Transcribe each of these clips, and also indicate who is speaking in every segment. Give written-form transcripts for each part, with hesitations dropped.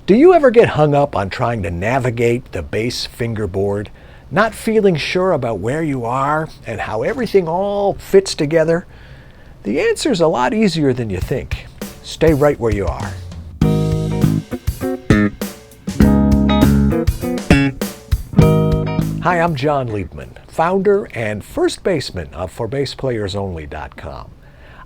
Speaker 1: Do you ever get hung up on trying to navigate the bass fingerboard, not feeling sure about where you are and how everything all fits together? The answer's a lot easier than you think. Stay right where you are. Hi, I'm John Liebman, founder and first baseman of ForBassPlayersOnly.com.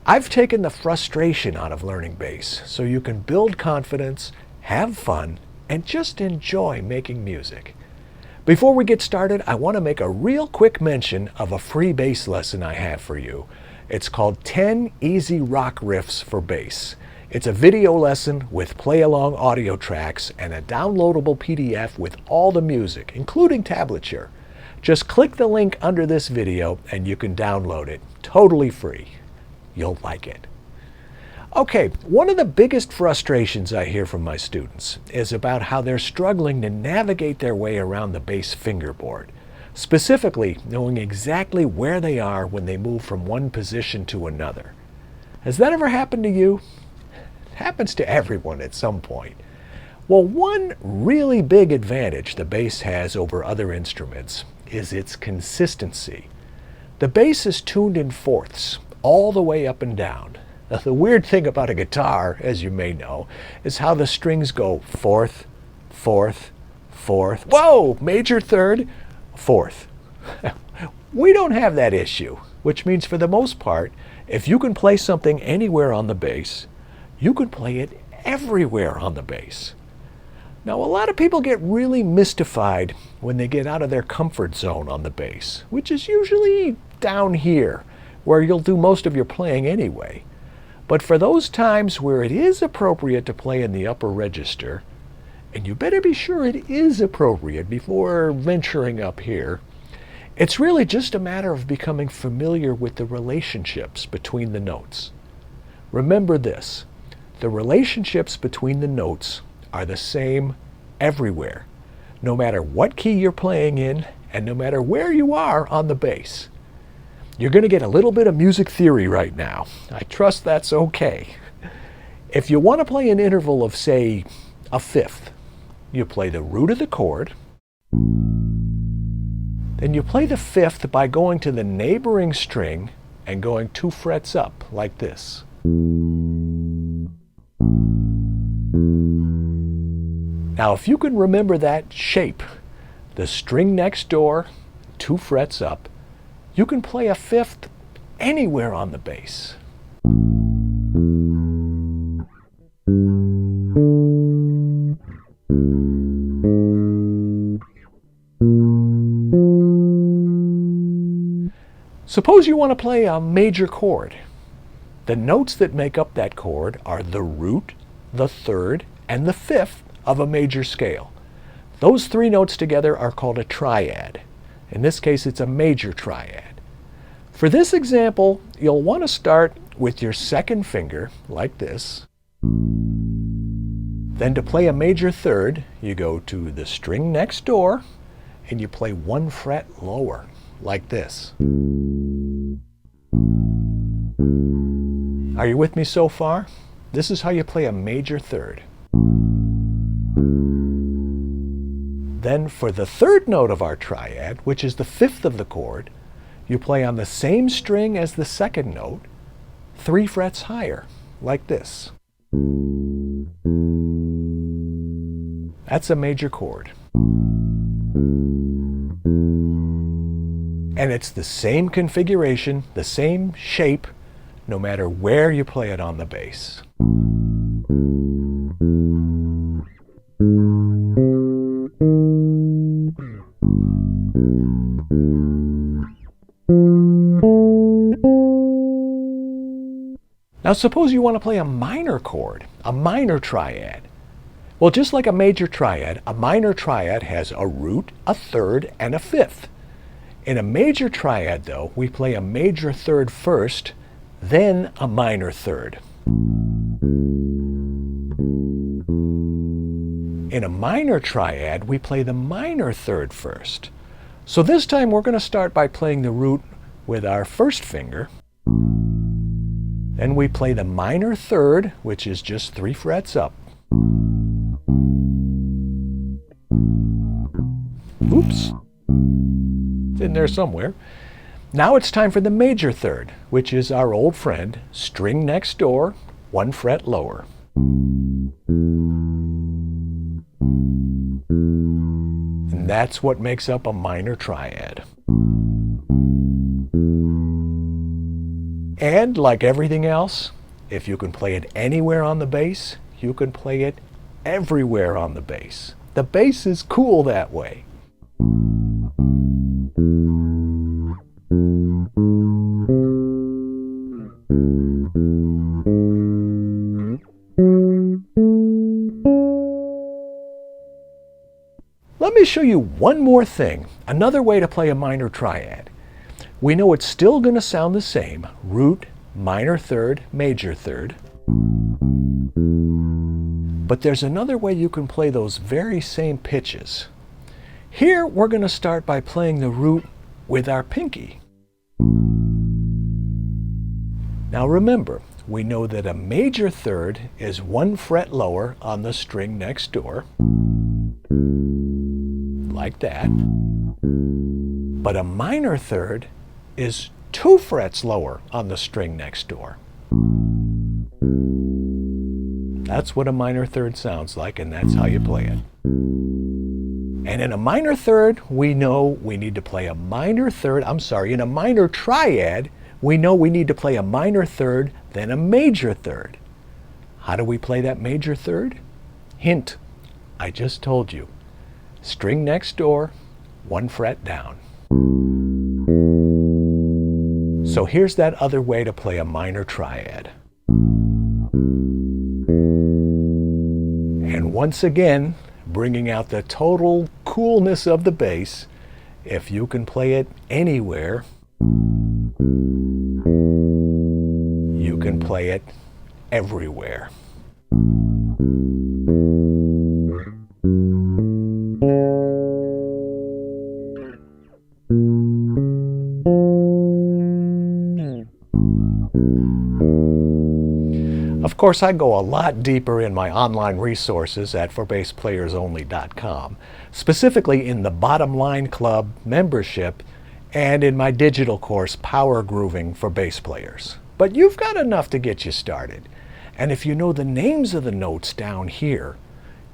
Speaker 1: I've taken the frustration out of learning bass so you can build confidence, have fun, and just enjoy making music. Before we get started, I want to make a real quick mention of a free bass lesson I have for you. It's called 10 Easy Rock Riffs for Bass. It's a video lesson with play-along audio tracks and a downloadable PDF with all the music, including tablature. Just click the link under this video and you can download it, totally free. You'll like it. Okay, one of the biggest frustrations I hear from my students is about how they're struggling to navigate their way around the bass fingerboard, specifically knowing exactly where they are when they move from one position to another. Has that ever happened to you? It happens to everyone at some point. Well, one really big advantage the bass has over other instruments is its consistency. The bass is tuned in fourths, all the way up and down. Now, the weird thing about a guitar, as you may know, is how the strings go fourth, fourth, fourth, whoa, major third, fourth. We don't have that issue, which means for the most part, if you can play something anywhere on the bass, you can play it everywhere on the bass. Now, a lot of people get really mystified when they get out of their comfort zone on the bass, which is usually down here, where you'll do most of your playing anyway. But for those times where it is appropriate to play in the upper register, and you better be sure it is appropriate before venturing up here, it's really just a matter of becoming familiar with the relationships between the notes. Remember this, the relationships between the notes are the same everywhere, no matter what key you're playing in and no matter where you are on the bass. You're going to get a little bit of music theory right now. I trust that's okay. If you want to play an interval of, say, a fifth, you play the root of the chord, then you play the fifth by going to the neighboring string and going 2 frets up, like this. Now, if you can remember that shape, the string next door, 2 frets up, you can play a fifth anywhere on the bass. Suppose you want to play a major chord. The notes that make up that chord are the root, the third, and the fifth of a major scale. Those 3 notes together are called a triad. In this case, it's a major triad. For this example, you'll want to start with your second finger, like this. Then to play a major third, you go to the string next door, and you play 1 fret lower, like this. Are you with me so far? This is how you play a major third. Then for the third note of our triad, which is the fifth of the chord, you play on the same string as the second note, 3 frets higher, like this. That's a major chord. And it's the same configuration, the same shape, no matter where you play it on the bass. Now suppose you want to play a minor chord, a minor triad. Well, just like a major triad, a minor triad has a root, a third, and a fifth. In a major triad, though, we play a major third first, then a minor third. In a minor triad, we play the minor third first. So this time we're going to start by playing the root with our first finger. Then we play the minor third, which is just 3 frets up. Oops. It's in there somewhere. Now it's time for the major third, which is our old friend, string next door, 1 fret lower. And that's what makes up a minor triad. And like everything else, if you can play it anywhere on the bass, you can play it everywhere on the bass. The bass is cool that way. Let me show you one more thing, another way to play a minor triad. We know it's still going to sound the same, root, minor third, major third. But there's another way you can play those very same pitches. Here we're going to start by playing the root with our pinky. Now remember, we know that a major third is 1 fret lower on the string next door, like that. But a minor third is 2 frets lower on the string next door. That's what a minor third sounds like, and that's how you play it. And in a minor third, we know we need to play a minor third, in a minor triad, we know we need to play a minor third, then a major third. How do we play that major third? Hint, I just told you. String next door, 1 fret down. So here's that other way to play a minor triad. And once again, bringing out the total coolness of the bass, if you can play it anywhere, you can play it everywhere. Of course, I go a lot deeper in my online resources at ForBassPlayersOnly.com, specifically in the Bottom Line Club membership and in my digital course, Power Grooving for Bass Players. But you've got enough to get you started. And if you know the names of the notes down here,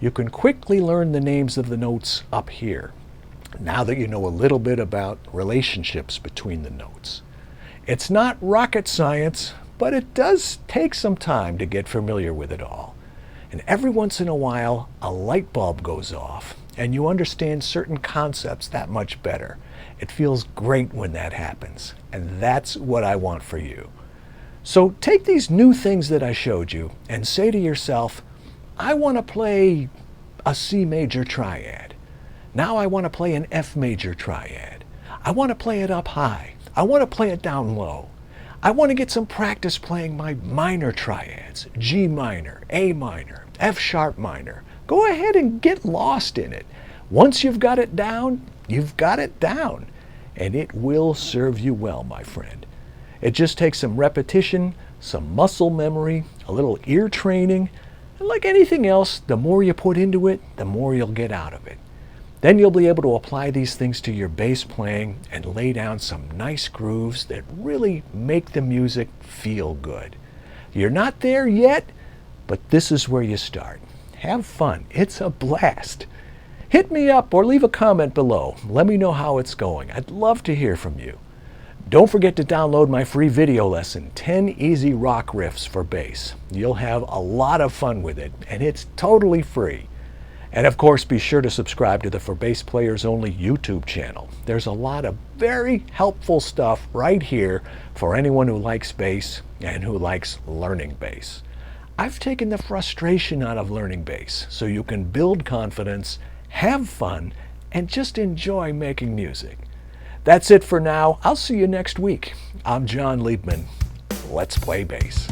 Speaker 1: you can quickly learn the names of the notes up here, now that you know a little bit about relationships between the notes. It's not rocket science, but it does take some time to get familiar with it all. And every once in a while, a light bulb goes off, and you understand certain concepts that much better. It feels great when that happens, and that's what I want for you. So take these new things that I showed you and say to yourself, I want to play a C major triad. Now I want to play an F major triad. I want to play it up high. I want to play it down low. I want to get some practice playing my minor triads, G minor, A minor, F sharp minor. Go ahead and get lost in it. Once you've got it down, you've got it down. And it will serve you well, my friend. It just takes some repetition, some muscle memory, a little ear training. And like anything else, the more you put into it, the more you'll get out of it. Then you'll be able to apply these things to your bass playing and lay down some nice grooves that really make the music feel good. You're not there yet, but this is where you start. Have fun. It's a blast. Hit me up or leave a comment below. Let me know how it's going. I'd love to hear from you. Don't forget to download my free video lesson, 10 Easy Rock Riffs for Bass. You'll have a lot of fun with it, and it's totally free. And of course, be sure to subscribe to the For Bass Players Only YouTube channel. There's a lot of very helpful stuff right here for anyone who likes bass and who likes learning bass. I've taken the frustration out of learning bass so you can build confidence, have fun, and just enjoy making music. That's it for now. I'll see you next week. I'm John Liebman. Let's play bass.